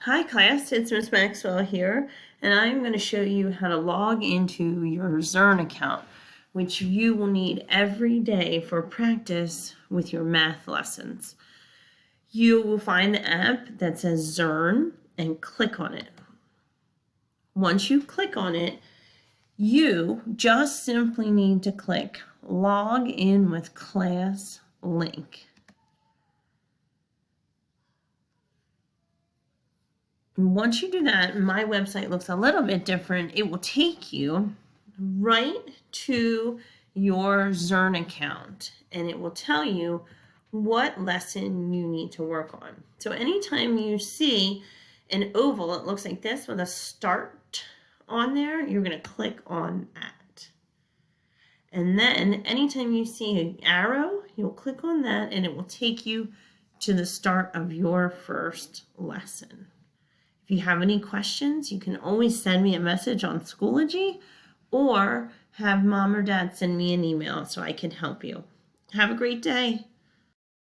Hi class, it's Miss Maxwell here, and I'm going to show you how to log into your Zearn account, which you will need every day for practice with your math lessons. You will find the app that says Zearn and click on it. Once you click on it, you just simply need to click Log in with Class link. Once you do that, my website looks a little bit different. It will take you right to your Zearn account, and it will tell you what lesson you need to work on. So anytime you see an oval, it looks like this with a start on there, you're going to click on that. And then anytime you see an arrow, you'll click on that, and it will take you to the start of your first lesson. If you have any questions, you can always send me a message on Schoology or have mom or dad send me an email so I can help you. Have a great day.